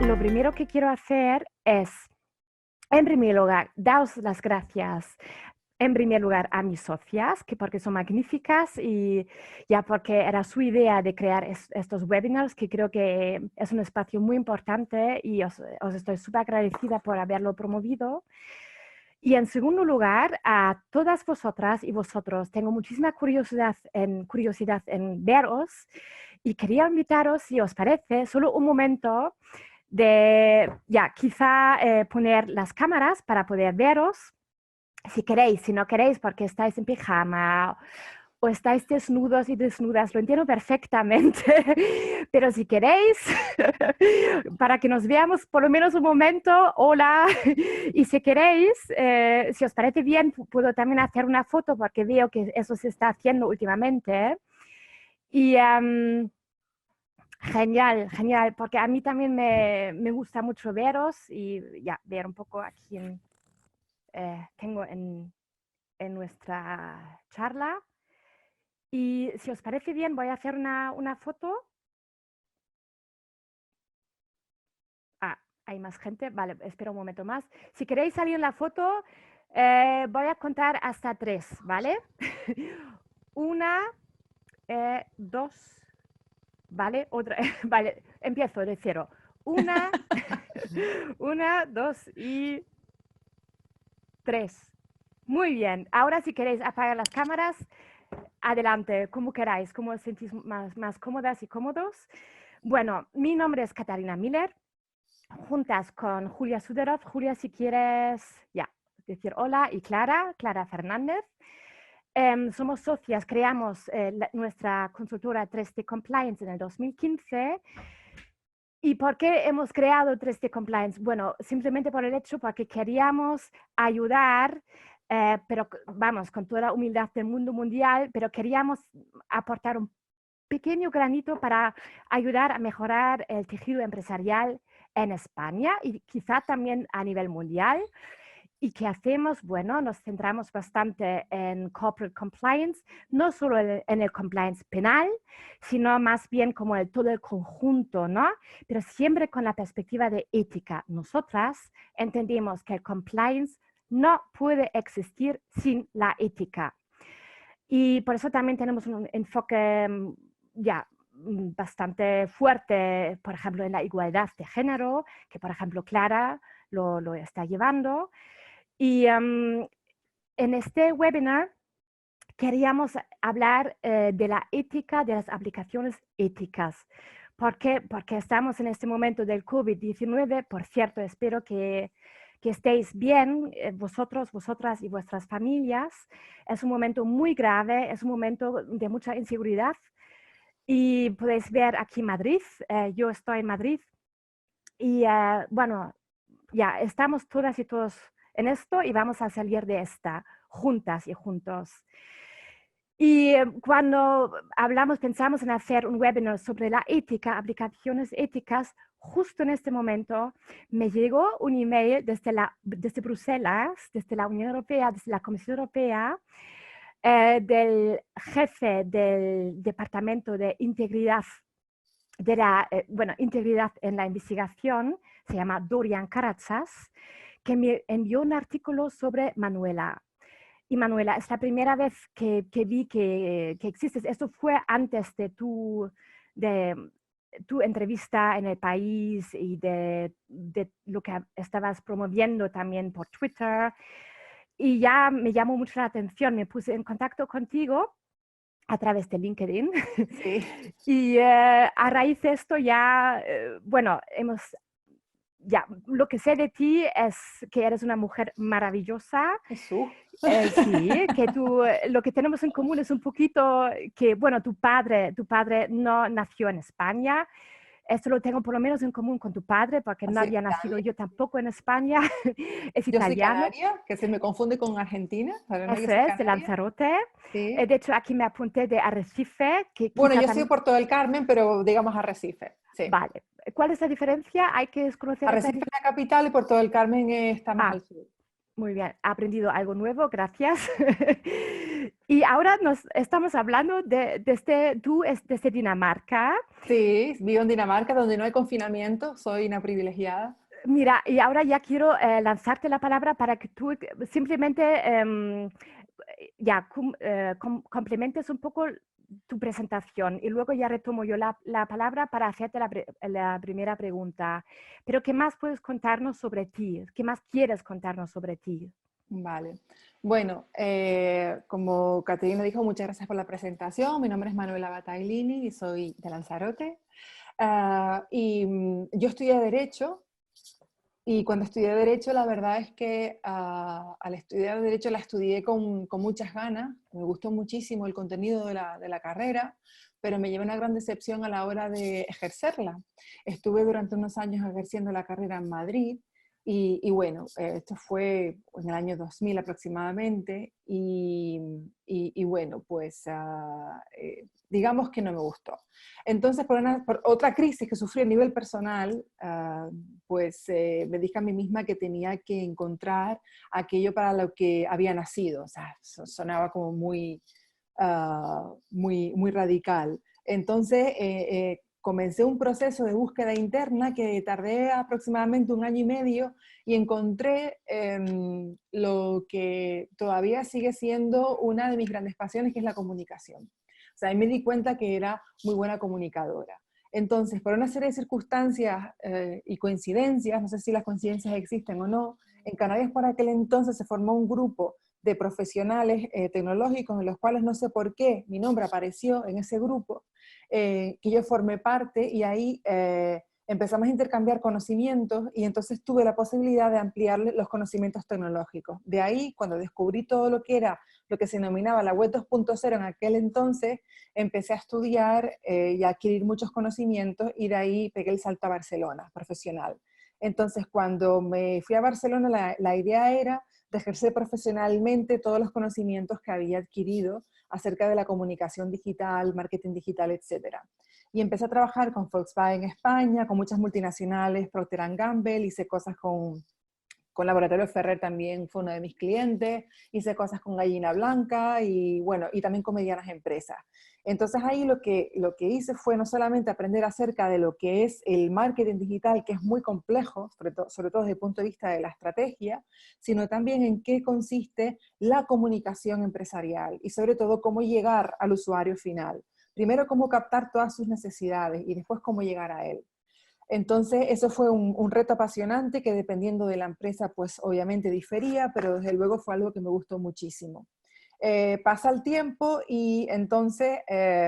lo primero que quiero hacer es, en primer lugar, daros las gracias. En primer lugar, a mis socias, que porque son magníficas y ya porque era su idea de crear estos webinars, que creo que es un espacio muy importante y os estoy súper agradecida por haberlo promovido. Y en segundo lugar, a todas vosotras y vosotros, tengo muchísima curiosidad en veros y quería invitaros, si os parece, solo un momento de, ya, quizá poner las cámaras para poder veros. Si queréis, si no queréis porque estáis en pijama o estáis desnudos y desnudas, lo entiendo perfectamente, pero si queréis, para que nos veamos por lo menos un momento, hola, y si queréis, si os parece bien, puedo también hacer una foto porque veo que eso se está haciendo últimamente. Y genial, genial, porque a mí también me gusta mucho veros y ya, ver un poco a quién tengo en nuestra charla. Y si os parece bien, voy a hacer una foto. Ah, hay más gente. Vale, espera un momento más. Si queréis salir en la foto, voy a contar hasta 3, ¿vale? 1, 2, ¿vale? Otra, vale, empiezo de 0. 1, 1, 2 y 3. Muy bien. Ahora si queréis apagar las cámaras, adelante, como queráis, como os sentís más cómodas y cómodos. Bueno, mi nombre es Katarina Miller, juntas con Julia Suderov. Julia, si quieres, ya, decir hola, y Clara Fernández. Somos socias, creamos nuestra consultora 3D Compliance en el 2015. ¿Y por qué hemos creado 3D Compliance? Bueno, simplemente por el hecho porque queríamos ayudar, pero vamos, con toda la humildad del mundo mundial, pero queríamos aportar un pequeño granito para ayudar a mejorar el tejido empresarial en España y quizá también a nivel mundial. ¿Y qué hacemos? Bueno, nos centramos bastante en corporate compliance, no solo en el compliance penal, sino más bien como todo el conjunto, ¿no? Pero siempre con la perspectiva de ética. Nosotras entendemos que el compliance no puede existir sin la ética. Y por eso también tenemos un enfoque ya bastante fuerte, por ejemplo, en la igualdad de género, que por ejemplo Clara lo está llevando. Y en este webinar queríamos hablar de la ética, de las aplicaciones éticas. ¿Por qué? Porque estamos en este momento del COVID-19. Por cierto, espero que estéis bien, vosotros, vosotras y vuestras familias. Es un momento muy grave, es un momento de mucha inseguridad. Y podéis ver aquí Madrid, yo estoy en Madrid. Y bueno, ya estamos todas y todos en esto y vamos a salir de esta juntas y juntos. Y cuando pensamos en hacer un webinar sobre la ética, aplicaciones éticas, justo en este momento me llegó un email desde Bruselas, desde la Unión Europea, desde la Comisión Europea, del jefe del Departamento de Integridad, Integridad en la Investigación, se llama Dorian Karatsas, que me envió un artículo sobre Manuela. Y Manuela, es la primera vez que vi que existes. Esto fue antes de tu entrevista en El País y de lo que estabas promoviendo también por Twitter. Y ya me llamó mucho la atención. Me puse en contacto contigo a través de LinkedIn. Sí. Y a raíz de esto ya, bueno, ya, lo que sé de ti es que eres una mujer maravillosa. Jesús. Sí, que lo que tenemos en común es un poquito que, bueno, tu padre no nació en España. Esto lo tengo por lo menos en común con tu padre, porque no Así había es, nacido yo tampoco en España. Es yo soy italiano. canaria, que se me confunde con Argentina. Pero no, yo Eso soy es, de canaria. Lanzarote. Sí. De hecho, aquí me apunté de Arrecife, que Bueno, quizá yo soy de también... Puerto del Carmen, pero digamos Arrecife. Sí. Vale. ¿Cuál es la diferencia? Hay que conocer esta Arrecife es diferencia. la capital y Puerto del Carmen está más Ah, al sur. muy bien, he aprendido algo nuevo, gracias. Y y ahora nos estamos hablando tú es desde Dinamarca. Sí, vivo en Dinamarca, donde no hay confinamiento, soy una privilegiada. Mira, y ahora ya quiero lanzarte la palabra para que tú simplemente ya complementes un poco tu presentación y luego ya retomo yo la palabra para hacerte la primera pregunta. Pero ¿qué más puedes contarnos sobre ti? ¿Qué más quieres contarnos sobre ti? Vale. Bueno, como Caterina dijo, muchas gracias por la presentación. Mi nombre es Manuela Battaglini y soy de Lanzarote. Yo estudié Derecho y cuando estudié Derecho la verdad es que al estudiar Derecho la estudié con muchas ganas. Me gustó muchísimo el contenido de la carrera, pero me llevé una gran decepción a la hora de ejercerla. Estuve durante unos años ejerciendo la carrera en Madrid y bueno, esto fue en el año 2000 aproximadamente y bueno, pues digamos que no me gustó. Entonces, por otra crisis que sufrí a nivel personal, pues me dije a mí misma que tenía que encontrar aquello para lo que había nacido. O sea, sonaba como muy radical. Entonces, comencé un proceso de búsqueda interna que tardé aproximadamente un año y medio y encontré lo que todavía sigue siendo una de mis grandes pasiones, que es la comunicación. O sea, ahí me di cuenta que era muy buena comunicadora. Entonces, por una serie de circunstancias y coincidencias, no sé si las coincidencias existen o no, en Canarias por aquel entonces se formó un grupo de profesionales tecnológicos en los cuales no sé por qué mi nombre apareció en ese grupo, que yo formé parte y ahí empezamos a intercambiar conocimientos y entonces tuve la posibilidad de ampliar los conocimientos tecnológicos. De ahí, cuando descubrí todo lo que era lo que se denominaba la web 2.0 en aquel entonces, empecé a estudiar y a adquirir muchos conocimientos y de ahí pegué el salto a Barcelona, profesional. Entonces, cuando me fui a Barcelona, la idea era de ejercer profesionalmente todos los conocimientos que había adquirido acerca de la comunicación digital, marketing digital, etc. Y empecé a trabajar con Volkswagen España, con muchas multinacionales, Procter & Gamble, hice cosas con Laboratorio Ferrer también fue uno de mis clientes, hice cosas con Gallina Blanca y bueno, y también con medianas empresas. Entonces ahí lo que hice fue no solamente aprender acerca de lo que es el marketing digital, que es muy complejo, sobre todo desde el punto de vista de la estrategia, sino también en qué consiste la comunicación empresarial y sobre todo cómo llegar al usuario final. Primero cómo captar todas sus necesidades y después cómo llegar a él. Entonces, eso fue un reto apasionante que dependiendo de la empresa, pues obviamente difería, pero desde luego fue algo que me gustó muchísimo. Pasa el tiempo y entonces,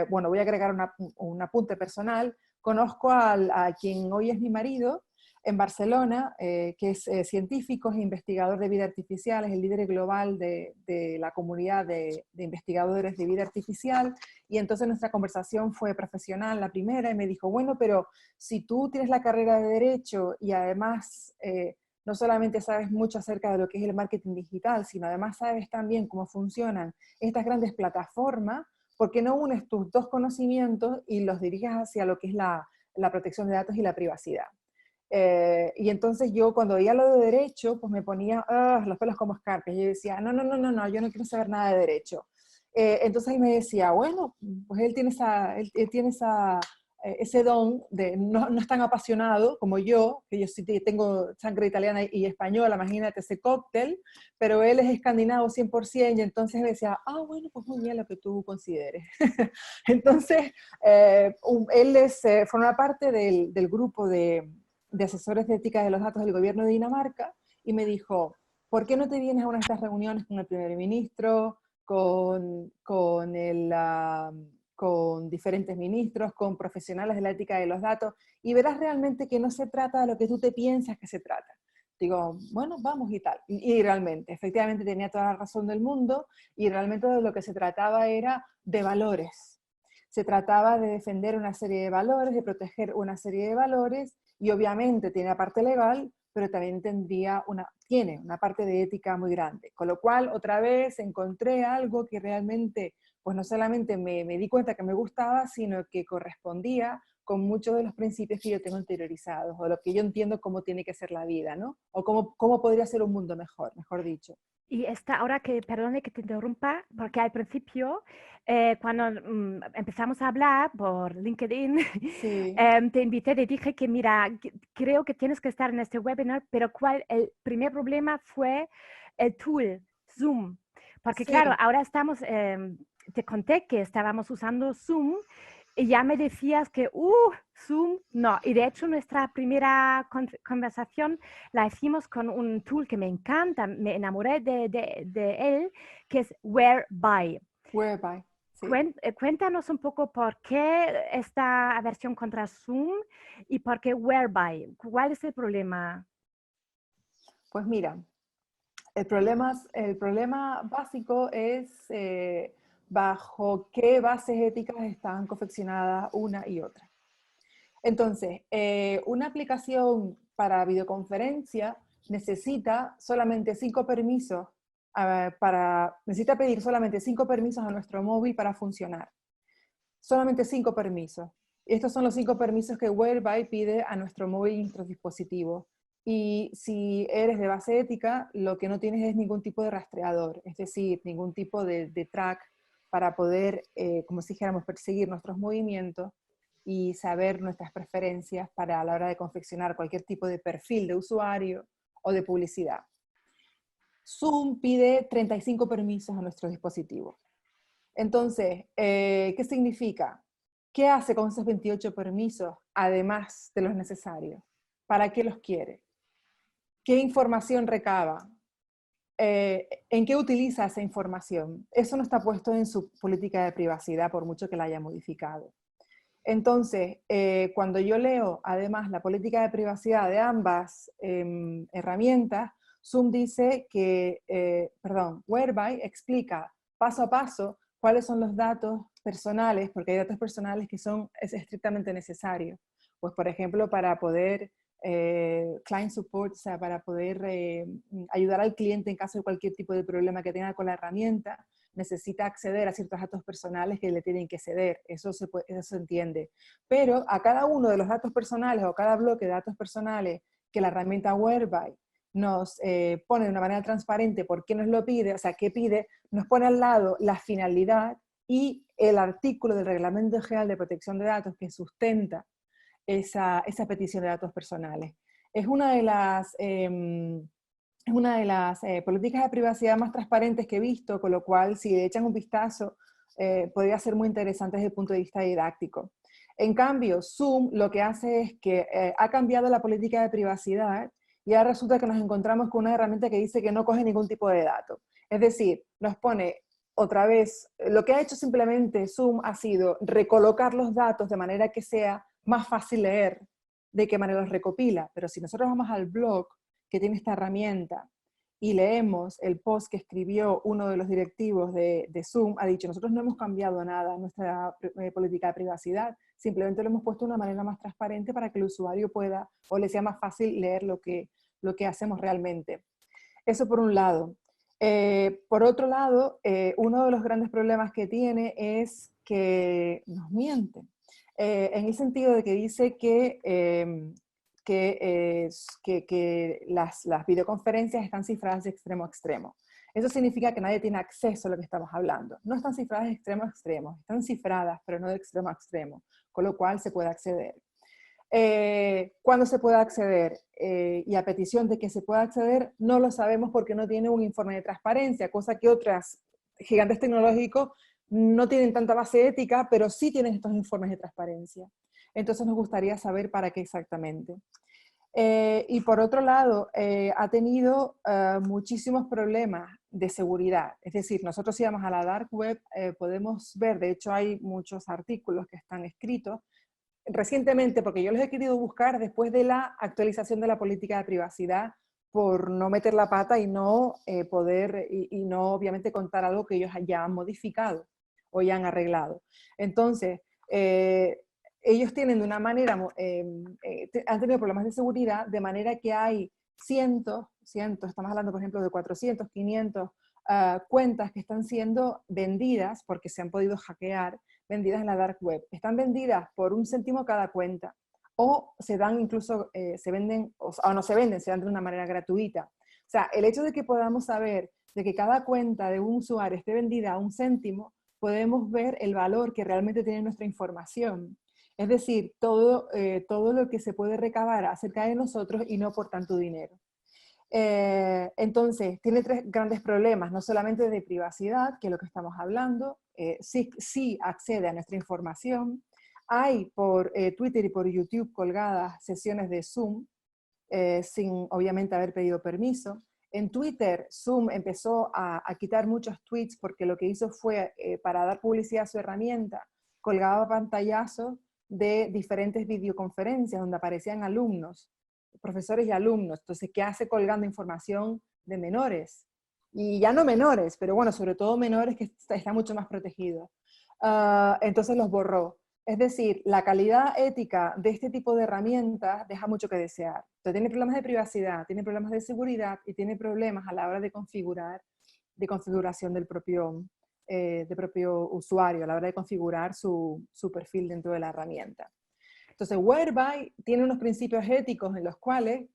bueno, voy a agregar un apunte personal. Conozco a quien hoy es mi marido en Barcelona, que es científico, es investigador de vida artificial, es el líder global de la comunidad de investigadores de vida artificial, y entonces nuestra conversación fue profesional, la primera, y me dijo, bueno, pero si tú tienes la carrera de Derecho y además no solamente sabes mucho acerca de lo que es el marketing digital, sino además sabes también cómo funcionan estas grandes plataformas, ¿por qué no unes tus dos conocimientos y los diriges hacia lo que es la protección de datos y la privacidad? Y entonces yo cuando veía lo de derecho, pues me ponía los pelos como escarpias. Yo decía, no, yo no quiero saber nada de derecho. Entonces él me decía, bueno, pues él tiene ese don de no es tan apasionado como yo, que yo sí tengo sangre italiana y española, imagínate ese cóctel, pero él es escandinavo 100% y entonces me decía, bueno, pues muy bien lo que tú consideres. Entonces, él forma parte del grupo de asesores de ética de los datos del gobierno de Dinamarca y me dijo, ¿por qué no te vienes a una de estas reuniones con el primer ministro, con diferentes ministros, con profesionales de la ética de los datos, y verás realmente que no se trata de lo que tú te piensas que se trata? Digo, bueno, vamos y tal. Y realmente, efectivamente tenía toda la razón del mundo, y realmente de lo que se trataba era de valores. Se trataba de defender una serie de valores, de proteger una serie de valores, y obviamente tiene la parte legal, pero también tiene una parte de ética muy grande. Con lo cual, otra vez encontré algo que realmente, pues no solamente me di cuenta que me gustaba, sino que correspondía con muchos de los principios que yo tengo interiorizados, o lo que yo entiendo cómo tiene que ser la vida, ¿no? O cómo podría ser un mundo mejor dicho. Y ahora que, perdone que te interrumpa, porque al principio, cuando empezamos a hablar por LinkedIn, Sí, te invité, te dije que mira, creo que tienes que estar en este webinar, pero el primer problema fue el tool, Zoom. Porque claro, sí. ahora te conté que estábamos usando Zoom y ya me decías que, Zoom, no. Y de hecho nuestra primera conversación la hicimos con un tool que me encanta, me enamoré de él, que es Whereby. Whereby, sí. Cuéntanos un poco por qué esta aversión contra Zoom y por qué Whereby. ¿Cuál es el problema? Pues mira, el problema básico es bajo qué bases éticas están confeccionadas una y otra. Entonces, una aplicación para videoconferencia necesita solamente 5 permisos, necesita pedir solamente 5 permisos a nuestro móvil para funcionar. Solamente 5 permisos. Estos son los 5 permisos que Whereby pide a nuestro móvil y nuestros dispositivos. Y si eres de base ética, lo que no tienes es ningún tipo de rastreador, es decir, ningún tipo de track para poder, como si dijéramos, perseguir nuestros movimientos y saber nuestras preferencias para a la hora de confeccionar cualquier tipo de perfil de usuario o de publicidad. Zoom pide 35 permisos a nuestros dispositivos. Entonces, ¿qué significa? ¿Qué hace con esos 28 permisos, además de los necesarios? ¿Para qué los quiere? ¿Qué información recaba? ¿En qué utiliza esa información? Eso no está puesto en su política de privacidad, por mucho que la haya modificado. Entonces, cuando yo leo además la política de privacidad de ambas herramientas, Zoom dice que, Whereby explica paso a paso cuáles son los datos personales, porque hay datos personales que es estrictamente necesarios. Pues, por ejemplo, para poder client support, o sea, para poder ayudar al cliente en caso de cualquier tipo de problema que tenga con la herramienta, necesita acceder a ciertos datos personales que le tienen que ceder, eso se entiende. Pero a cada uno de los datos personales o cada bloque de datos personales que la herramienta Whereby nos pone de una manera transparente por qué nos lo pide, o sea, qué pide, nos pone al lado la finalidad y el artículo del Reglamento General de Protección de Datos que sustenta esa petición de datos personales. Es una de las políticas de privacidad más transparentes que he visto, con lo cual si le echan un vistazo podría ser muy interesante desde el punto de vista didáctico. En cambio, Zoom lo que hace es que ha cambiado la política de privacidad y ahora resulta que nos encontramos con una herramienta que dice que no coge ningún tipo de dato. Es decir, nos pone otra vez, lo que ha hecho simplemente Zoom ha sido recolocar los datos de manera que sea más fácil leer de qué manera los recopila. Pero si nosotros vamos al blog que tiene esta herramienta y leemos el post que escribió uno de los directivos de Zoom, ha dicho, nosotros no hemos cambiado nada en nuestra política de privacidad, simplemente lo hemos puesto de una manera más transparente para que el usuario pueda o le sea más fácil leer lo que hacemos realmente. Eso por un lado. Por otro lado, uno de los grandes problemas que tiene es que nos miente, en el sentido de que dice que las videoconferencias están cifradas de extremo a extremo. Eso significa que nadie tiene acceso a lo que estamos hablando. No están cifradas de extremo a extremo, están cifradas, pero no de extremo a extremo, con lo cual se puede acceder. ¿Cuándo se puede acceder? Y a petición de que se pueda acceder, no lo sabemos porque no tiene un informe de transparencia, cosa que otras gigantes tecnológicos no tienen tanta base ética, pero sí tienen estos informes de transparencia. Entonces nos gustaría saber para qué exactamente. Y por otro lado, ha tenido muchísimos problemas de seguridad. Es decir, nosotros si vamos a la dark web, podemos ver, de hecho hay muchos artículos que están escritos recientemente, porque yo los he querido buscar después de la actualización de la política de privacidad, por no meter la pata y no y no obviamente contar algo que ellos ya han modificado o ya han arreglado. Entonces, ellos tienen de una manera, han tenido problemas de seguridad, de manera que hay cientos, estamos hablando por ejemplo de 400, 500 cuentas que están siendo vendidas porque se han podido hackear vendidas en la dark web. Están vendidas por 1 céntimo cada cuenta. O se dan incluso, se venden, o no se venden, se dan de una manera gratuita. O sea, el hecho de que podamos saber de que cada cuenta de un usuario esté vendida a 1 céntimo, podemos ver el valor que realmente tiene nuestra información. Es decir, todo lo que se puede recabar acerca de nosotros y no por tanto dinero. Entonces, tiene 3 grandes problemas, no solamente de privacidad, que es lo que estamos hablando, sí accede a nuestra información. Hay por Twitter y por YouTube colgadas sesiones de Zoom, sin obviamente haber pedido permiso. En Twitter, Zoom empezó a quitar muchos tweets porque lo que hizo fue, para dar publicidad a su herramienta, colgaba pantallazos de diferentes videoconferencias donde aparecían alumnos, profesores y alumnos. Entonces, ¿qué hace colgando información de menores? Y ya no menores, pero bueno, sobre todo menores que están mucho más protegidos. Entonces los borró. Es decir, la calidad ética de este tipo de herramientas deja mucho que desear. Entonces tiene problemas de privacidad, tiene problemas de seguridad y tiene problemas a la hora de configuración del propio usuario, a la hora de configurar su perfil dentro de la herramienta. Entonces, Whereby tiene unos principios éticos en los cuales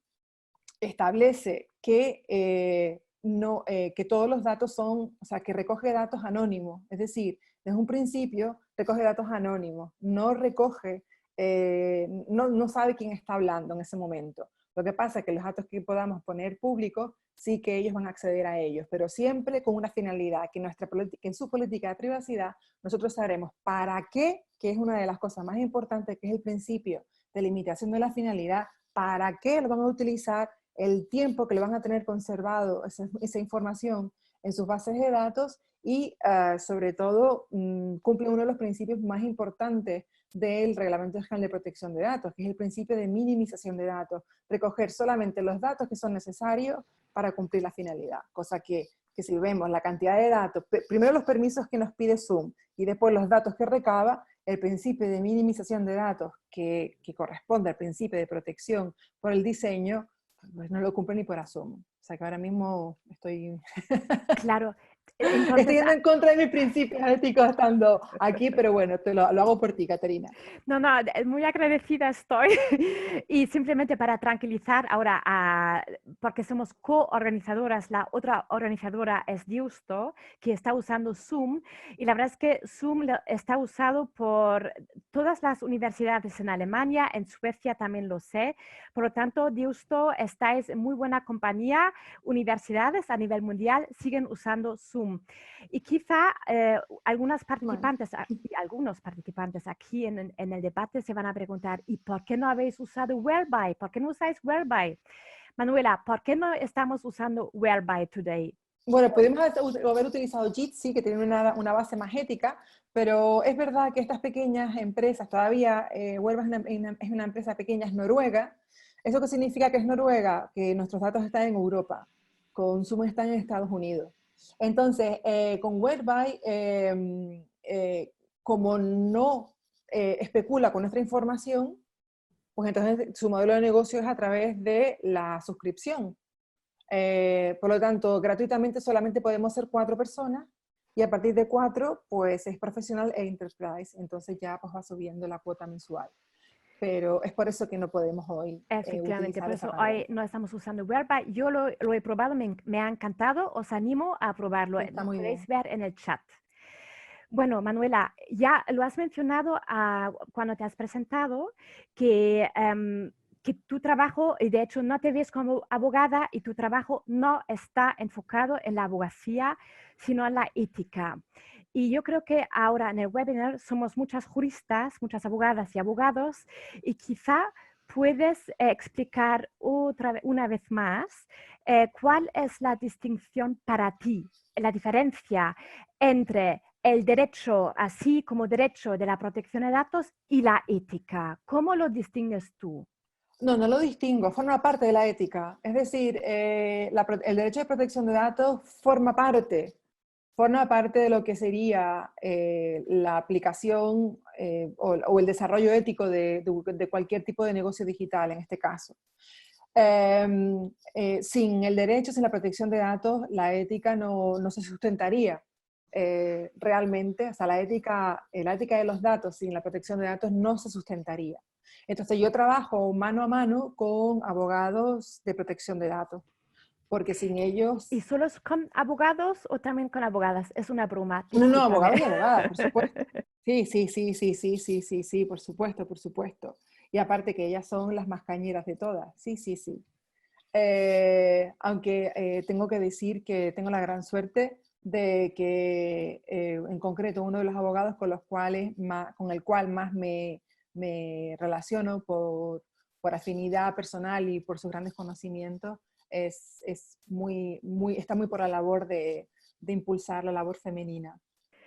establece que, que todos los datos son, o sea, que recoge datos anónimos, es decir, desde un principio recoge datos anónimos, no recoge, no sabe quién está hablando en ese momento. Lo que pasa es que los datos que podamos poner públicos, sí que ellos van a acceder a ellos, pero siempre con una finalidad, que en su política de privacidad nosotros sabremos para qué, que es una de las cosas más importantes, que es el principio de limitación de la finalidad, para qué lo van a utilizar, el tiempo que le van a tener conservado esa información en sus bases de datos y sobre todo cumple uno de los principios más importantes del Reglamento General de Protección de Datos, que es el principio de minimización de datos, recoger solamente los datos que son necesarios para cumplir la finalidad, cosa que si vemos la cantidad de datos, primero los permisos que nos pide Zoom y después los datos que recaba, el principio de minimización de datos que corresponde al principio de protección por el diseño, pues no lo cumple ni por asomo. O sea que ahora mismo estoy, Claro. estoy Entonces, yendo en contra de mis principios éticos estando aquí, pero bueno, lo hago por ti, Caterina. no, muy agradecida estoy. Y simplemente para tranquilizar ahora, porque somos coorganizadoras, la otra organizadora es Diusto, que está usando Zoom, y la verdad es que Zoom está usado por todas las universidades en Alemania, en Suecia también lo sé. Por lo tanto, Diusto, estáis en muy buena compañía. Universidades a nivel mundial siguen usando Zoom. Y quizá algunos Bueno. participantes aquí en el debate se van a preguntar, ¿y por qué no habéis usado Whereby? ¿Por qué no usáis Whereby? Manuela, ¿por qué no estamos usando Whereby today? Bueno, podemos haber utilizado Jitsi, que tiene una base más ética, pero es verdad que estas pequeñas empresas, todavía Huelva es una empresa pequeña, es noruega. ¿Eso qué significa que es noruega? Que nuestros datos están en Europa, con Zoom están en Estados Unidos. Entonces, con Whereby, como no especula con nuestra información, pues entonces su modelo de negocio es a través de la suscripción. Por lo tanto, gratuitamente solamente podemos ser 4 personas y a partir de 4, pues es profesional e enterprise, entonces ya pues va subiendo la cuota mensual. Pero es por eso que no podemos hoy Efectivamente, utilizar por esa eso hoy herramienta. no estamos usando Whereby. Yo lo he probado, me ha encantado, os animo a probarlo. Está Lo muy podéis bien. ver en el chat. Bueno, Manuela, ya lo has mencionado cuando te has presentado, que tu trabajo, y de hecho no te ves como abogada y tu trabajo no está enfocado en la abogacía, sino en la ética. Y yo creo que ahora en el webinar somos muchas juristas, muchas abogadas y abogados, y quizá puedes explicar una vez más cuál es la distinción para ti, la diferencia entre el derecho, así como derecho de la protección de datos y la ética. ¿Cómo lo distingues tú? No, no lo distingo, forma parte de la ética. Es decir, el derecho de protección de datos forma parte de lo que sería la aplicación o el desarrollo ético de cualquier tipo de negocio digital, en este caso. Sin el derecho, sin la protección de datos, la ética no se sustentaría. realmente, o sea, la ética de los datos sin la protección de datos no se sustentaría. Entonces yo trabajo mano a mano con abogados de protección de datos, porque sin ellos... ¿Y solo es con abogados o también con abogadas? Es una broma, No, no, discúlpame. abogados y abogadas, por supuesto. Sí, sí, sí, sí, sí, sí, sí, sí, por supuesto, por supuesto. Y aparte que ellas son las más cañeras de todas. Sí, sí, sí. Aunque tengo que decir que tengo la gran suerte de que en concreto uno de los abogados con el cual más me relaciono por afinidad personal y por sus grandes conocimientos está muy por la labor de impulsar la labor femenina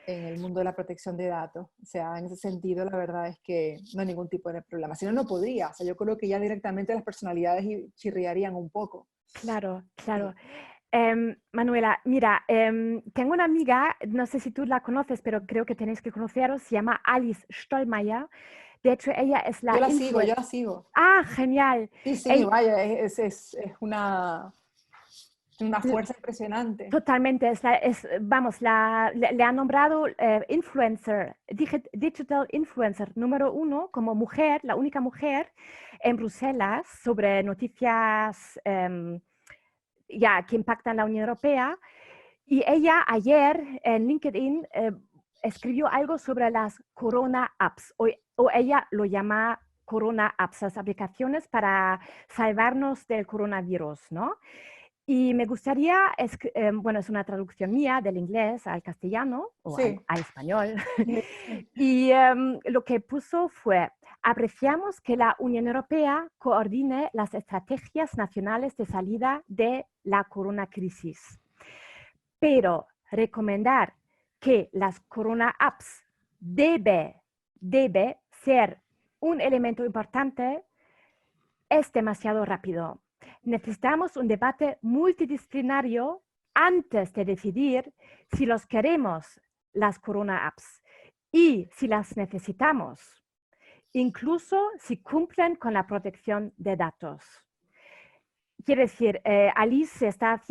en el mundo de la protección de datos. O sea, en ese sentido, la verdad es que no hay ningún tipo de problema. Si no, no podría. O sea, yo creo que ya directamente las personalidades chirriarían un poco. Claro, claro. Sí. Manuela, mira, tengo una amiga, no sé si tú la conoces, pero creo que tenéis que conoceros, se llama Alice Stollmeyer. De hecho, ella es la Yo influencer. la sigo. Ah, genial. Sí, sí, Ey, vaya, es una fuerza impresionante. totalmente, vamos, le ha nombrado influencer, digital influencer número 1 como mujer, la única mujer en Bruselas sobre noticias ya que impactan la Unión Europea. Y ella ayer en LinkedIn escribió algo sobre las Corona Apps, o ella lo llama Corona Apps, las aplicaciones para salvarnos del coronavirus, ¿no? Y me gustaría, bueno, es una traducción mía del inglés al castellano o al, Sí. al español. Sí. Y lo que puso fue, apreciamos que la Unión Europea coordine las estrategias nacionales de salida de la corona crisis, pero recomendar que las corona apps debe ser un elemento importante es demasiado rápido. Necesitamos un debate multidisciplinario antes de decidir si los queremos, las Corona Apps, y si las necesitamos, incluso si cumplen con la protección de datos. Quiere decir, Alice está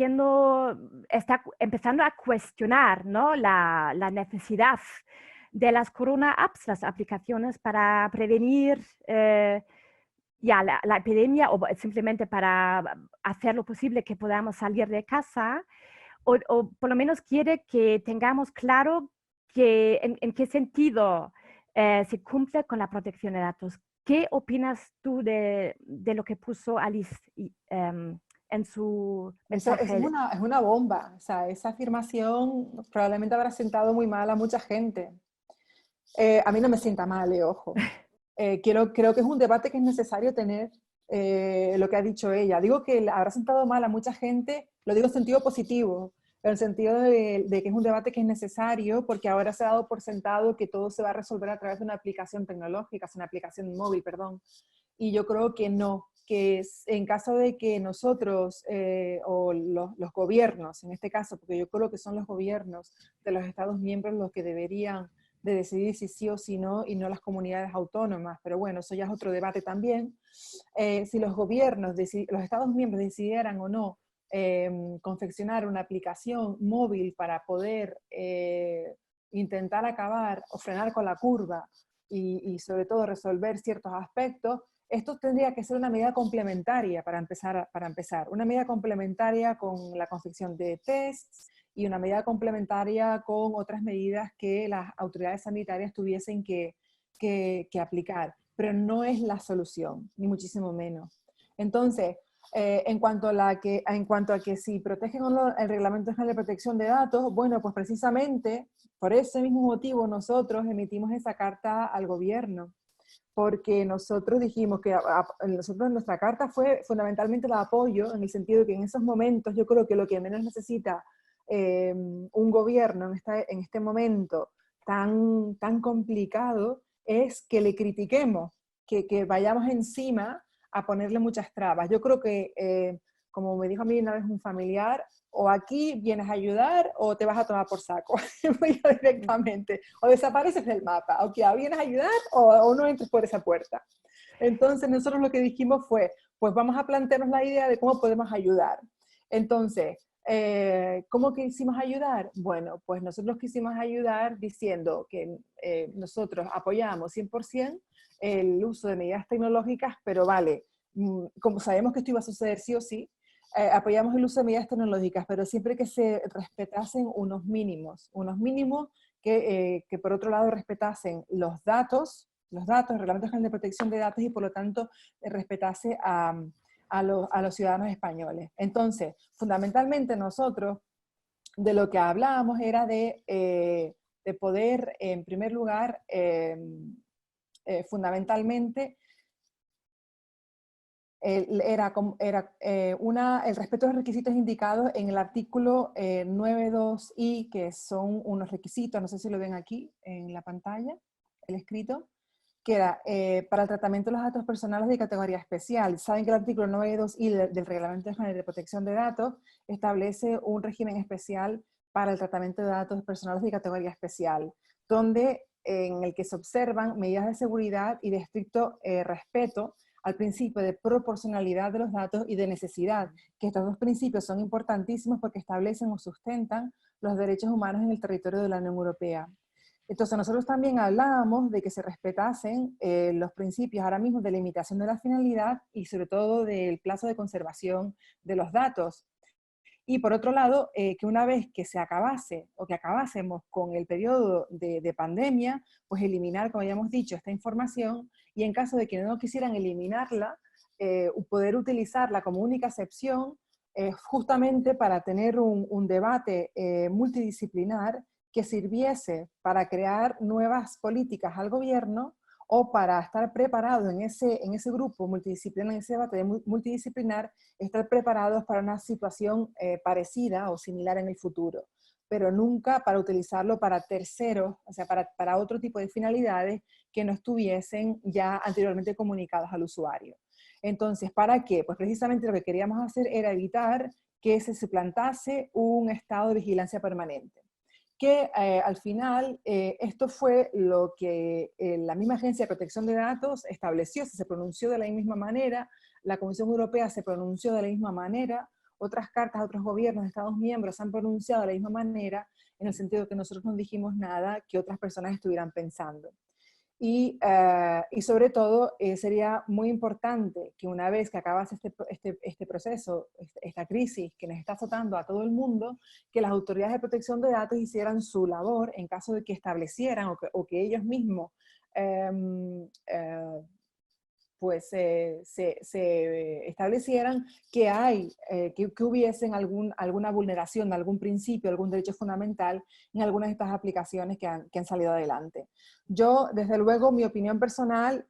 empezando a cuestionar, ¿no?, la necesidad de las Corona Apps, las aplicaciones para prevenir ya la epidemia o simplemente para hacer lo posible que podamos salir de casa, o por lo menos quiere que tengamos claro que en qué sentido se cumple con la protección de datos. ¿Qué opinas tú de lo que puso Alice en su Eso mensaje? es una bomba. O sea, esa afirmación probablemente habrá sentado muy mal a mucha gente. A mí no me sienta mal, ojo. Creo que es un debate que es necesario tener, lo que ha dicho ella. Digo que habrá sentado mal a mucha gente, lo digo en sentido positivo, en el sentido de que es un debate que es necesario porque ahora se ha dado por sentado que todo se va a resolver a través de una aplicación tecnológica, una aplicación móvil, perdón. Y yo creo que no, que en caso de que nosotros o los gobiernos, en este caso, porque yo creo que son los gobiernos de los Estados miembros los que deberían de decidir si sí o si no, y no las comunidades autónomas, pero bueno, eso ya es otro debate también. Si los gobiernos, los Estados miembros decidieran o no confeccionar una aplicación móvil para poder intentar acabar o frenar con la curva y sobre todo resolver ciertos aspectos, esto tendría que ser una medida complementaria para empezar. Una medida complementaria con la confección de tests y una medida complementaria con otras medidas que las autoridades sanitarias tuviesen que aplicar. Pero no es la solución, ni muchísimo menos. Entonces, en cuanto a que si protegen o no el Reglamento General de Protección de Datos, bueno, pues precisamente por ese mismo motivo nosotros emitimos esa carta al gobierno, porque nosotros dijimos que nuestra carta fue fundamentalmente el apoyo, en el sentido de que en esos momentos yo creo que lo que menos necesita un gobierno en este momento tan complicado es que le critiquemos, que vayamos encima a ponerle muchas trabas. Yo creo que, como me dijo a mí una vez un familiar, o aquí vienes a ayudar o te vas a tomar por saco directamente, o desapareces del mapa, o que vienes a ayudar o no entres por esa puerta. Entonces nosotros lo que dijimos fue, pues vamos a plantearnos la idea de cómo podemos ayudar. Entonces, ¿Cómo quisimos ayudar? Bueno, pues nosotros quisimos ayudar diciendo que nosotros apoyamos 100% el uso de medidas tecnológicas, pero vale, como sabemos que esto iba a suceder sí o sí, apoyamos el uso de medidas tecnológicas, pero siempre que se respetasen unos mínimos que por otro lado respetasen los datos, el Reglamento General de Protección de Datos y por lo tanto respetase a los ciudadanos españoles. Entonces, fundamentalmente nosotros de lo que hablábamos era de poder, en primer lugar, fundamentalmente, el respeto a los requisitos indicados en el artículo 9.2i, que son unos requisitos, no sé si lo ven aquí en la pantalla, el escrito, que era para el tratamiento de los datos personales de categoría especial. Saben que el artículo 9.2i del Reglamento General de Protección de Datos establece un régimen especial para el tratamiento de datos personales de categoría especial, donde en el que se observan medidas de seguridad y de estricto respeto al principio de proporcionalidad de los datos y de necesidad, que estos dos principios son importantísimos porque establecen o sustentan los derechos humanos en el territorio de la Unión Europea. Entonces nosotros también hablábamos de que se respetasen los principios ahora mismo de limitación de la finalidad y sobre todo del plazo de conservación de los datos. Y por otro lado, que una vez que se acabase o que acabásemos con el periodo de pandemia, pues eliminar, como ya hemos dicho, esta información y en caso de que no quisieran eliminarla, poder utilizarla como única excepción justamente para tener un debate multidisciplinar que sirviese para crear nuevas políticas al gobierno o para estar preparados en ese grupo multidisciplinar, en ese debate multidisciplinar, estar preparados para una situación parecida o similar en el futuro, pero nunca para utilizarlo para terceros, o sea, para otro tipo de finalidades que no estuviesen ya anteriormente comunicados al usuario. Entonces, ¿para qué? Pues precisamente lo que queríamos hacer era evitar que se suplantase un estado de vigilancia permanente. Que al final esto fue lo que la misma Agencia de Protección de Datos estableció, se pronunció de la misma manera, la Comisión Europea se pronunció de la misma manera, otras cartas a otros gobiernos de Estados miembros se han pronunciado de la misma manera, en el sentido que nosotros no dijimos nada que otras personas estuvieran pensando. Y sobre todo sería muy importante que una vez que acabase este proceso, esta crisis que nos está azotando a todo el mundo, que las autoridades de protección de datos hicieran su labor en caso de que establecieran o que ellos mismos pues se establecieran que que hubiesen alguna vulneración de algún principio, algún derecho fundamental en algunas de estas aplicaciones que han salido adelante. Yo, desde luego, mi opinión personal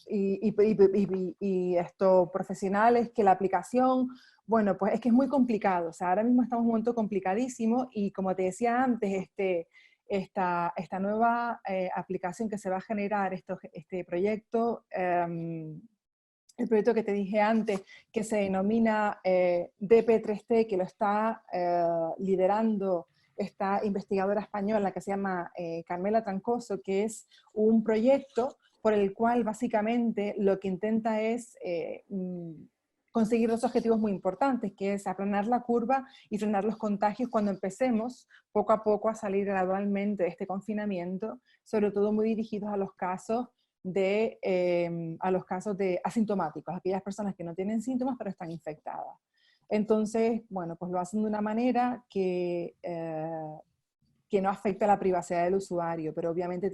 y esto profesional es que la aplicación, bueno, pues es que es muy complicado. O sea, ahora mismo estamos en un momento complicadísimo y como te decía antes, esta nueva aplicación que se va a generar, este proyecto, el proyecto que te dije antes, que se denomina DP3T, que lo está liderando esta investigadora española que se llama Carmela Trancoso, que es un proyecto por el cual básicamente lo que intenta es conseguir dos objetivos muy importantes, que es aplanar la curva y frenar los contagios cuando empecemos poco a poco a salir gradualmente de este confinamiento, sobre todo muy dirigidos a los casos de asintomáticos, aquellas personas que no tienen síntomas pero están infectadas. Entonces, bueno, pues lo hacen de una manera que no afecta a la privacidad del usuario, pero obviamente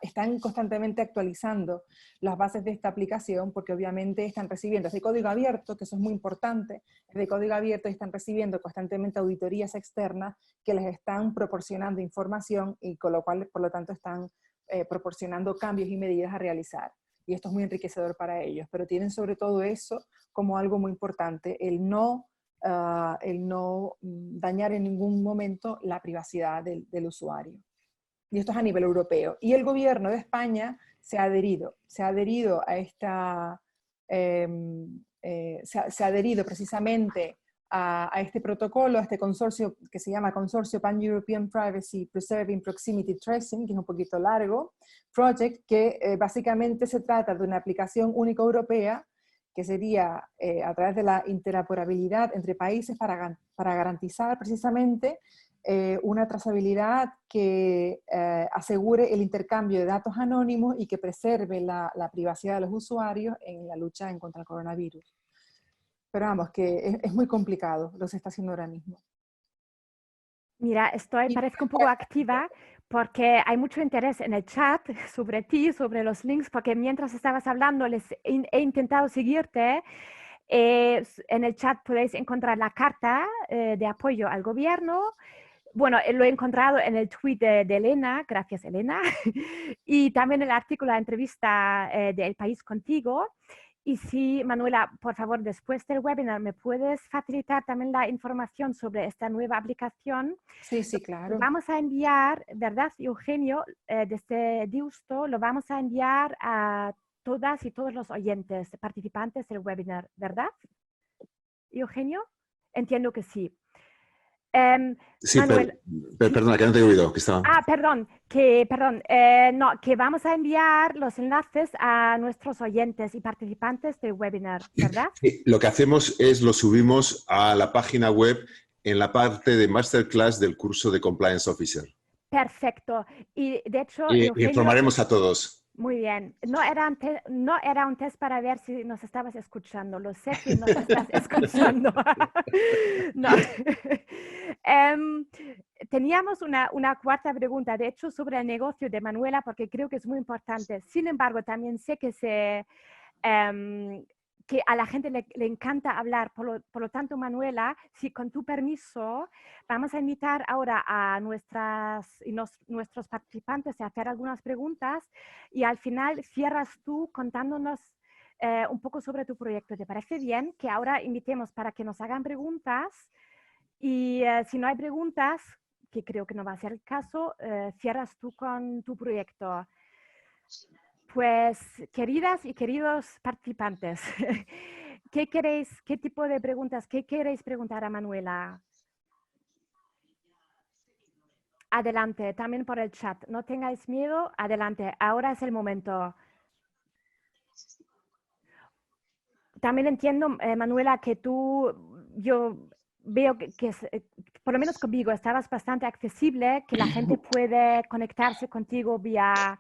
están constantemente actualizando las bases de esta aplicación porque obviamente están recibiendo ese código abierto, que eso es muy importante, de código abierto están recibiendo constantemente auditorías externas que les están proporcionando información y con lo cual, por lo tanto, están proporcionando cambios y medidas a realizar. Y esto es muy enriquecedor para ellos, pero tienen sobre todo eso como algo muy importante, el no dañar en ningún momento la privacidad del usuario. Y esto es a nivel europeo. Y el gobierno de España se ha adherido a esta, se ha adherido precisamente a este protocolo, a este consorcio que se llama Consorcio Pan-European Privacy Preserving Proximity Tracing, que es un poquito largo, project, que básicamente se trata de una aplicación única europea que sería a través de la interoperabilidad entre países para garantizar precisamente una trazabilidad que asegure el intercambio de datos anónimos y que preserve la privacidad de los usuarios en la lucha en contra el coronavirus. Pero vamos, que es muy complicado lo que se está haciendo ahora mismo. Mira, parezco un poco activa porque hay mucho interés en el chat sobre ti, sobre los links, porque mientras estabas hablando he intentado seguirte. En el chat podéis encontrar la carta de apoyo al gobierno. Bueno, lo he encontrado en el tweet de Elena, gracias Elena, y también el artículo, la entrevista de El País Contigo. Y sí, Manuela, por favor, después del webinar, ¿me puedes facilitar también la información sobre esta nueva aplicación? Sí, sí, Lo claro. vamos a enviar, ¿verdad, Eugenio? Desde Deusto lo vamos a enviar a todas y todos los oyentes, participantes del webinar, ¿verdad, Eugenio? Entiendo que sí. Sí, Manuel, sí. perdona, que no te he oído. Que estaba... Perdón, no, que vamos a enviar los enlaces a nuestros oyentes y participantes del webinar, ¿verdad? Sí, lo que hacemos es lo subimos a la página web en la parte de Masterclass del curso de Compliance Officer. Perfecto. Y de hecho, Y Eugenio, informaremos a todos. muy bien. No era un test para ver si nos estabas escuchando. Lo sé que nos estás escuchando. No. Teníamos una cuarta pregunta, de hecho, sobre el negocio de Manuela, porque creo que es muy importante. Sin embargo, también sé que que a la gente le encanta hablar. Por lo tanto, Manuela, si con tu permiso, vamos a invitar ahora a nuestros participantes a hacer algunas preguntas y al final cierras tú contándonos un poco sobre tu proyecto. ¿Te parece bien que ahora invitemos para que nos hagan preguntas? Y si no hay preguntas, que creo que no va a ser el caso, cierras tú con tu proyecto. Pues, queridas y queridos participantes, qué tipo de preguntas, qué queréis preguntar a Manuela? Adelante, también por el chat. No tengáis miedo, adelante. Ahora es el momento. También entiendo, Manuela, que yo veo por lo menos conmigo, estabas bastante accesible, que la gente puede conectarse contigo vía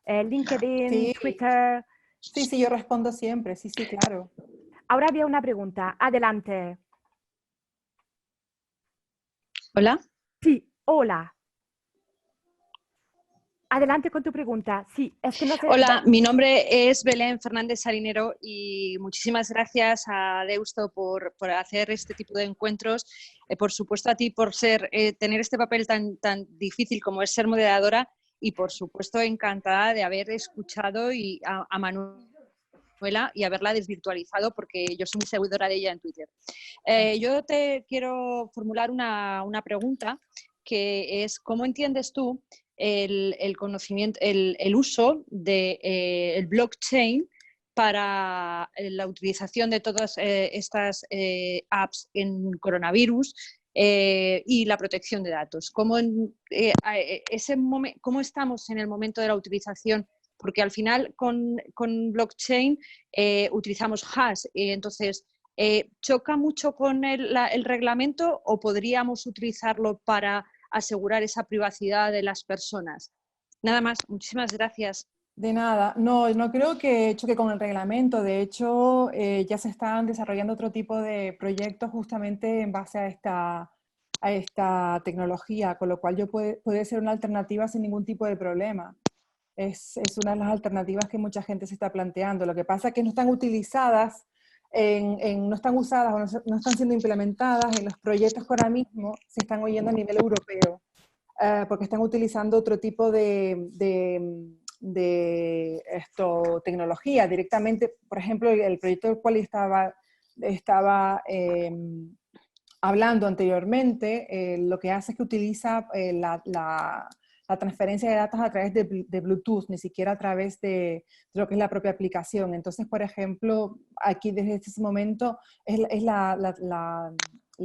LinkedIn, Sí, Twitter. sí, sí, yo respondo siempre, sí, sí, claro. Ahora había una pregunta. Adelante. Hola. Sí, hola. Adelante con tu pregunta. Sí, es que no sé. Hola, mi nombre es Belén Fernández Salinero y muchísimas gracias a Deusto por hacer este tipo de encuentros. Por supuesto a ti por tener este papel tan difícil como es ser moderadora y por supuesto encantada de haber escuchado a Manuela y haberla desvirtualizado porque yo soy muy seguidora de ella en Twitter. Yo te quiero formular una pregunta que es ¿cómo entiendes tú el conocimiento, el uso del el blockchain para la utilización de todas estas apps en coronavirus y la protección de datos? ¿Cómo estamos en el momento de la utilización? Porque al final con blockchain utilizamos hash, entonces ¿choca mucho con el reglamento o podríamos utilizarlo para asegurar esa privacidad de las personas? Nada más, muchísimas gracias. De nada, no, no creo que choque con el reglamento. De hecho, ya se están desarrollando otro tipo de proyectos justamente en base a esta tecnología, con lo cual puede ser una alternativa sin ningún tipo de problema. Es una de las alternativas que mucha gente se está planteando. Lo que pasa es que no están utilizadas, no están usadas o no están siendo implementadas en los proyectos que ahora mismo se están oyendo a nivel europeo, porque están utilizando otro tipo de tecnología directamente. Por ejemplo, el proyecto del cual estaba hablando anteriormente, lo que hace es que utiliza la transferencia de datos a través de Bluetooth, ni siquiera a través de lo que es la propia aplicación. Entonces, por ejemplo, aquí desde este momento es la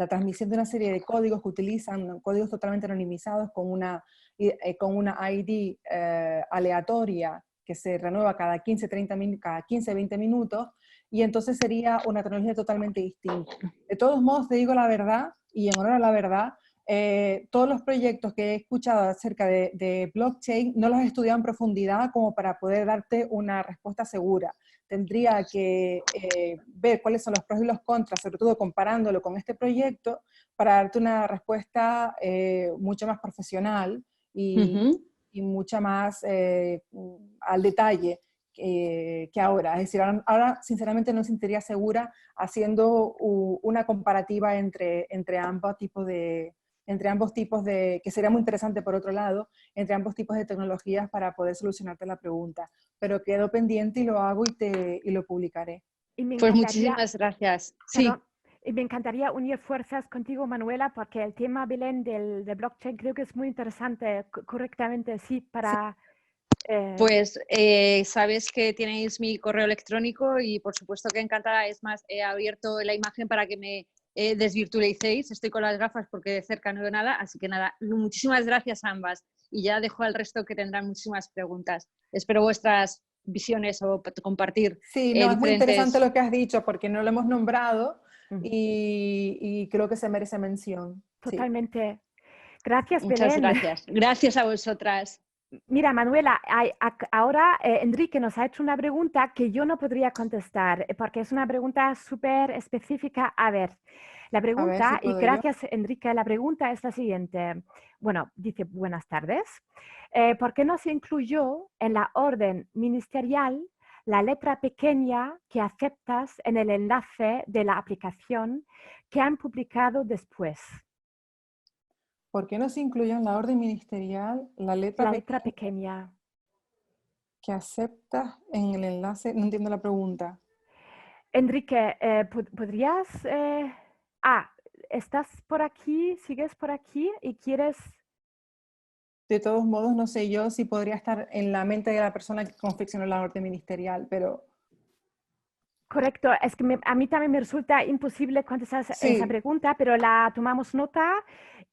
transmisión de una serie de códigos que utilizan, códigos totalmente anonimizados con una ID aleatoria que se renueva cada 15, 20 minutos, y entonces sería una tecnología totalmente distinta. De todos modos, te digo la verdad, y en honor a la verdad, todos los proyectos que he escuchado acerca de blockchain no los he estudiado en profundidad como para poder darte una respuesta segura. Tendría que ver cuáles son los pros y los contras, sobre todo comparándolo con este proyecto, para darte una respuesta mucho más profesional y mucha más al detalle que ahora. Es decir, ahora sinceramente no me sentiría segura haciendo una comparativa entre ambos tipos de, que sería muy interesante por otro lado, entre ambos tipos de tecnologías para poder solucionarte la pregunta. Pero quedo pendiente y lo hago y lo publicaré. Y me Pues encantaría, muchísimas gracias. perdón, Sí, y me encantaría unir fuerzas contigo, Manuela, porque el tema, Belén, del blockchain creo que es muy interesante, correctamente, sí, para... pues sabes que tenéis mi correo electrónico y por supuesto que encantada. Es más, he abierto la imagen para que me desvirtualicéis. Estoy con las gafas porque de cerca no veo nada, así que nada, muchísimas gracias a ambas y ya dejo al resto que tendrán muchísimas preguntas. Espero vuestras visiones o compartir Sí, no, es muy interesante diferentes... lo que has dicho porque no lo hemos nombrado Ujú, y creo que se merece mención. Sí. totalmente. Gracias, Muchas Belén. gracias. Gracias a vosotras. Mira, Manuela, ahora Enrique nos ha hecho una pregunta que yo no podría contestar, porque es una pregunta súper específica. A ver, la A ver si pregunta, y puedo yo. gracias Enrique, la pregunta es la siguiente. Bueno, dice, buenas tardes. ¿Por qué no se incluyó en la orden ministerial la letra pequeña que aceptas en el enlace de la aplicación que han publicado después? ¿Por qué no se incluyó en la orden ministerial la letra La letra pequeña pequeña. que aceptas en el enlace? No entiendo la pregunta. Enrique, ¿podrías... ¿estás por aquí? ¿Sigues por aquí? ¿Y quieres...? De todos modos, no sé yo si podría estar en la mente de la persona que confeccionó la orden ministerial, pero Correcto, es que a mí también me resulta imposible contestar esa sí, pregunta, pero la tomamos nota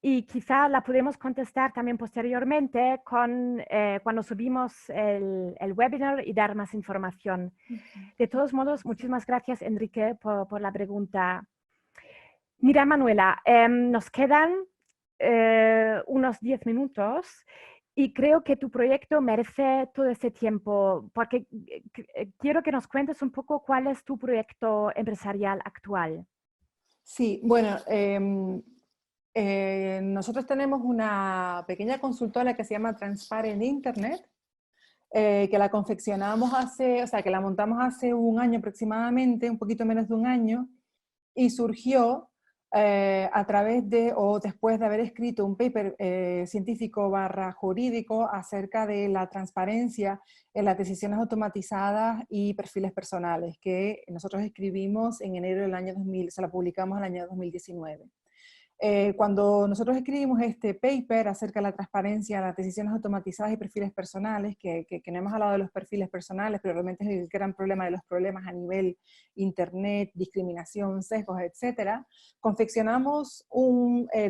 y quizá la podemos contestar también posteriormente cuando subimos el webinar y dar más información. De todos modos, muchísimas gracias, Enrique, por la pregunta. Mira, Manuela, nos quedan unos 10 minutos y creo que tu proyecto merece todo ese tiempo, porque quiero que nos cuentes un poco cuál es tu proyecto empresarial actual. sí. Bueno, nosotros tenemos una pequeña consultora que se llama Transparent Internet, que la confeccionamos o sea, que la montamos hace un año aproximadamente, un poquito menos de un año, y surgió a través de, o después de haber escrito un paper científico / jurídico acerca de la transparencia en las decisiones automatizadas y perfiles personales, que nosotros escribimos en enero del año 2000, se la publicamos en el año 2019. Cuando nosotros escribimos este paper acerca de la transparencia, las decisiones automatizadas y perfiles personales, que no hemos hablado de los perfiles personales, pero realmente es el gran problema de los problemas a nivel internet, discriminación, sesgos, etcétera, confeccionamos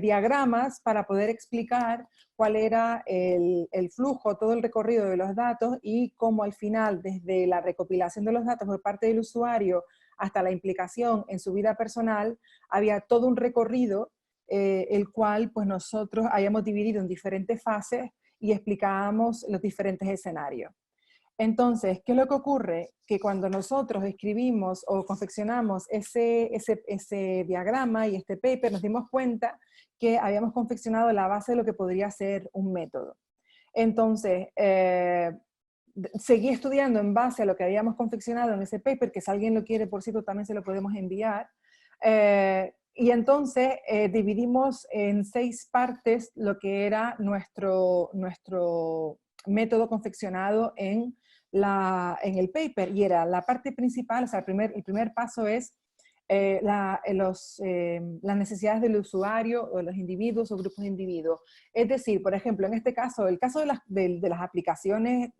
diagramas para poder explicar cuál era el flujo, todo el recorrido de los datos y cómo al final, desde la recopilación de los datos por parte del usuario hasta la implicación en su vida personal, había todo un recorrido el cual pues nosotros hayamos dividido en diferentes fases y explicábamos los diferentes escenarios. Entonces, ¿qué es lo que ocurre? Que cuando nosotros escribimos o confeccionamos ese diagrama y este paper, nos dimos cuenta que habíamos confeccionado la base de lo que podría ser un método. Entonces, seguí estudiando en base a lo que habíamos confeccionado en ese paper, que si alguien lo quiere, por cierto, también se lo podemos enviar. Y entonces dividimos en 6 partes lo que era nuestro método confeccionado en el paper. Y era la parte principal, o sea, el primer paso es las necesidades del usuario o de los individuos o grupos de individuos. Es decir, por ejemplo, en este caso, el caso de las aplicaciones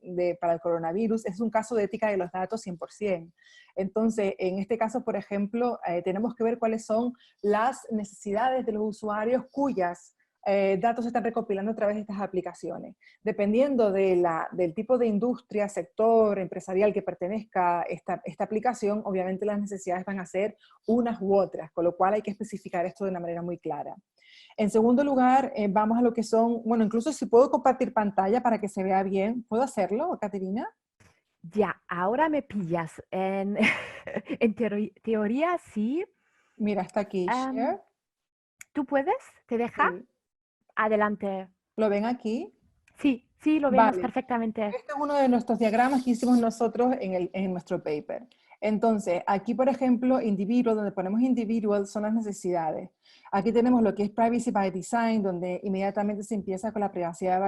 para el coronavirus es un caso de ética de los datos 100%. Entonces, en este caso, por ejemplo, tenemos que ver cuáles son las necesidades de los usuarios cuyas datos se están recopilando a través de estas aplicaciones. Dependiendo del tipo de industria, sector, empresarial que pertenezca esta aplicación, obviamente las necesidades van a ser unas u otras, con lo cual hay que especificar esto de una manera muy clara. En segundo lugar, vamos a lo que son, bueno, incluso si puedo compartir pantalla para que se vea bien, ¿puedo hacerlo, Caterina? Ya, ahora me pillas. En teoría, sí. Mira, está aquí, share. ¿Tú puedes? ¿Te deja? Sí. Adelante. ¿Lo ven aquí? Sí, sí, lo vemos Vale. perfectamente. Este es uno de nuestros diagramas que hicimos nosotros en nuestro paper. Entonces, aquí, por ejemplo, individual, donde ponemos individual, son las necesidades. Aquí tenemos lo que es privacy by design, donde inmediatamente se empieza con la privacidad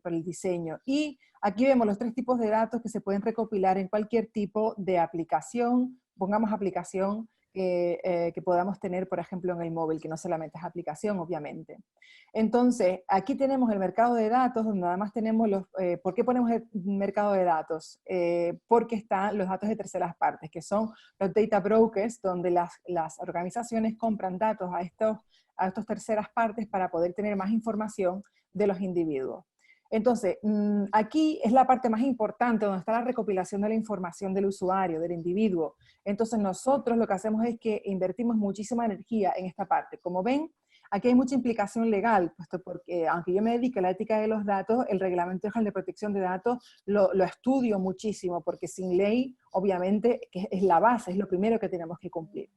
por el diseño. Y aquí vemos los 3 tipos de datos que se pueden recopilar en cualquier tipo de aplicación, pongamos aplicación, que podamos tener, por ejemplo, en el móvil, que no solamente es aplicación, obviamente. Entonces, aquí tenemos el mercado de datos, donde además tenemos ¿por qué ponemos el mercado de datos? Porque están los datos de terceras partes, que son los data brokers, donde las organizaciones compran datos a estos terceras partes para poder tener más información de los individuos. Entonces, aquí es la parte más importante, donde está la recopilación de la información del usuario, del individuo. Entonces, nosotros lo que hacemos es que invertimos muchísima energía en esta parte. Como ven, aquí hay mucha implicación legal, puesto porque, aunque yo me dedique a la ética de los datos, el Reglamento General de Protección de Datos lo estudio muchísimo, porque sin ley, obviamente, que es la base, es lo primero que tenemos que cumplir.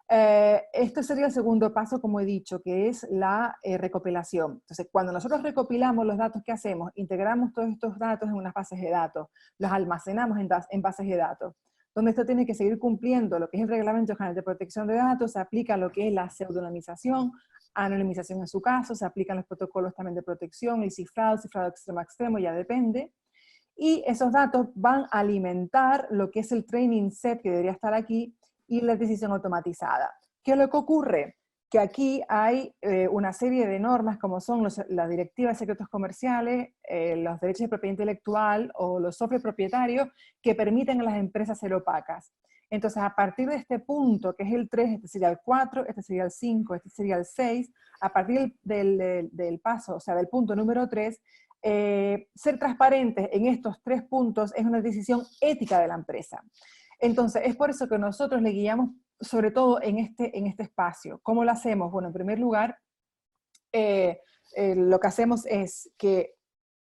Este sería el segundo paso, como he dicho, que es la recopilación. Entonces, cuando nosotros recopilamos los datos que hacemos, integramos todos estos datos en unas bases de datos, los almacenamos en bases de datos, donde esto tiene que seguir cumpliendo lo que es el Reglamento General de Protección de Datos, se aplica lo que es la pseudonimización, anonimización en su caso, se aplican los protocolos también de protección, el cifrado extremo a extremo, ya depende. Y esos datos van a alimentar lo que es el training set, que debería estar aquí, y la decisión automatizada. ¿Qué es lo que ocurre? Que aquí hay una serie de normas, como son las directivas de secretos comerciales, los derechos de propiedad intelectual o los software propietarios, que permiten a las empresas ser opacas. Entonces, a partir de este punto, que es el 3, este sería el 4, este sería el 5, este sería el 6, a partir del paso, o sea, del punto número 3, ser transparentes en estos 3 puntos es una decisión ética de la empresa. Entonces, es por eso que nosotros le guiamos sobre todo en este espacio. ¿Cómo lo hacemos? Bueno, en primer lugar, lo que hacemos es que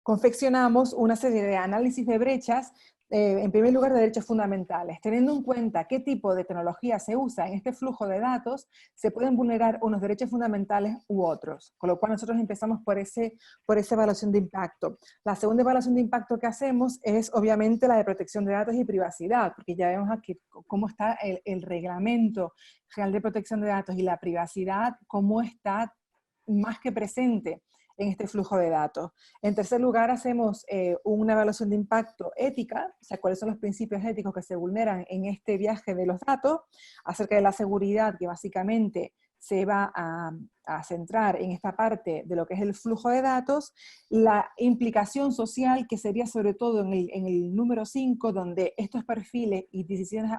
confeccionamos una serie de análisis de brechas, en primer lugar de derechos fundamentales. Teniendo en cuenta qué tipo de tecnología se usa en este flujo de datos, se pueden vulnerar unos derechos fundamentales u otros, con lo cual nosotros empezamos por esa evaluación de impacto. La segunda evaluación de impacto que hacemos es obviamente la de protección de datos y privacidad, porque ya vemos aquí cómo está el Reglamento General de Protección de Datos y la privacidad, cómo está más que presente en este flujo de datos. En tercer lugar, hacemos una evaluación de impacto ética, o sea, cuáles son los principios éticos que se vulneran en este viaje de los datos, acerca de la seguridad, que básicamente se va a centrar en esta parte de lo que es el flujo de datos, la implicación social, que sería sobre todo en el número 5, donde estos perfiles y decisiones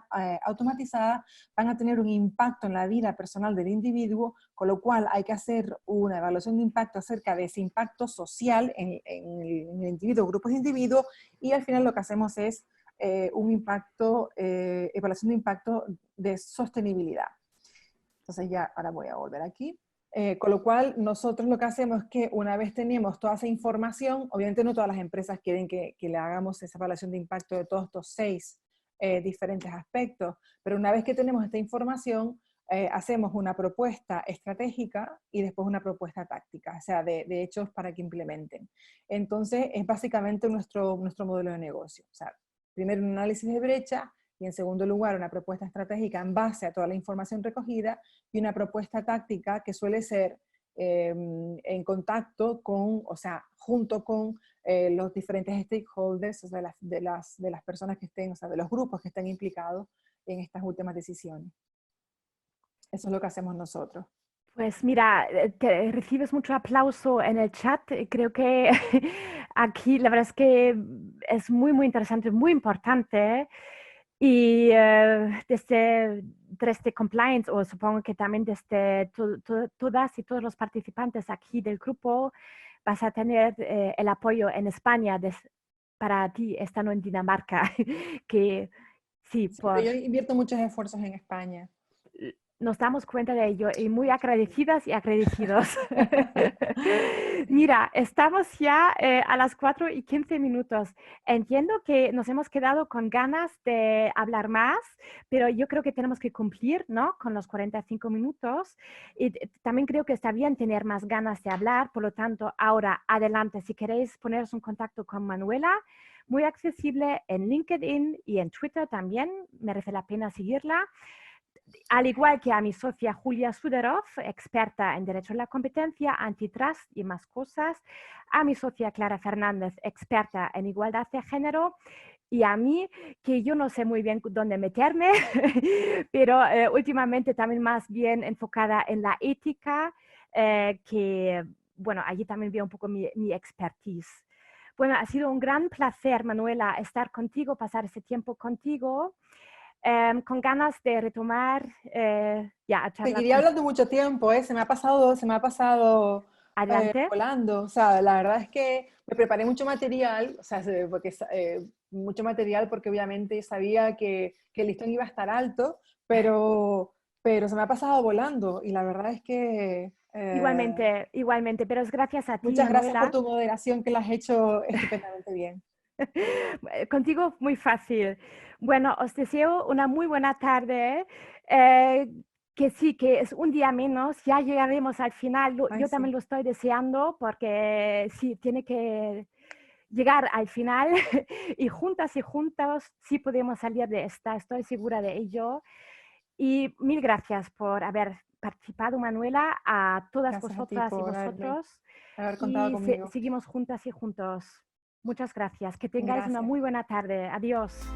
automatizadas van a tener un impacto en la vida personal del individuo, con lo cual hay que hacer una evaluación de impacto acerca de ese impacto social en el individuo, grupos de individuos, y al final lo que hacemos es evaluación de impacto de sostenibilidad. Entonces ya, ahora voy a volver aquí. Con lo cual, nosotros lo que hacemos es que una vez tenemos toda esa información, obviamente no todas las empresas quieren que le hagamos esa evaluación de impacto de todos estos 6 diferentes aspectos, pero una vez que tenemos esta información, hacemos una propuesta estratégica y después una propuesta táctica, o sea, de hechos para que implementen. Entonces, es básicamente nuestro modelo de negocio. O sea, primero un análisis de brecha, y en segundo lugar una propuesta estratégica en base a toda la información recogida, y una propuesta táctica que suele ser en contacto con, o sea, junto con los diferentes stakeholders, o sea, de las personas que estén, o sea, de los grupos que estén implicados en estas últimas decisiones. Eso es lo que hacemos nosotros. Pues mira, recibes mucho aplauso en el chat. Creo que aquí la verdad es que es muy, muy interesante, muy importante. Y desde compliance, o supongo que también desde todas y todos los participantes aquí del grupo, vas a tener el apoyo en España para ti, estando en Dinamarca, que sí, Sí, pero yo invierto muchos esfuerzos en España. nos damos cuenta de ello y muy agradecidas y agradecidos. Mira, estamos ya a las 4:15. Entiendo que nos hemos quedado con ganas de hablar más, pero yo creo que tenemos que cumplir, ¿no?, con los 45 minutos. Y también creo que está bien tener más ganas de hablar. Por lo tanto, ahora adelante, si queréis poneros en contacto con Manuela, muy accesible en LinkedIn y en Twitter también, merece la pena seguirla. Al igual que a mi socia Julia Suderov, experta en Derecho de la Competencia, Antitrust y más cosas, a mi socia Clara Fernández, experta en Igualdad de Género, y a mí, que yo no sé muy bien dónde meterme, pero últimamente también más bien enfocada en la ética, que, bueno, allí también veo un poco mi expertise. Bueno, ha sido un gran placer, Manuela, estar contigo, pasar ese tiempo contigo. Con ganas de retomar a charlar Seguiría hablando mucho tiempo, ¿eh? Se me ha pasado adelante. volando. O sea, la verdad es que me preparé mucho material, o sea, mucho material porque obviamente sabía que el listón iba a estar alto, pero se me ha pasado volando y la verdad es que Igualmente, pero es gracias a ti, muchas gracias por Manuela. tu moderación que la has hecho estupendamente bien. Contigo muy fácil. Bueno, os deseo una muy buena tarde. Que sí, que es un día menos, ya llegaremos al final. Ay, Yo sí. también lo estoy deseando porque sí, tiene que llegar al final y juntas y juntos sí podemos salir de esta, estoy segura de ello. Y mil gracias por haber participado, Manuela, a todas Gracias a ti vosotras y por vosotros. haber contado Y conmigo. seguimos juntas y juntos. Muchas gracias. Que tengáis una Gracias. muy buena tarde. Adiós.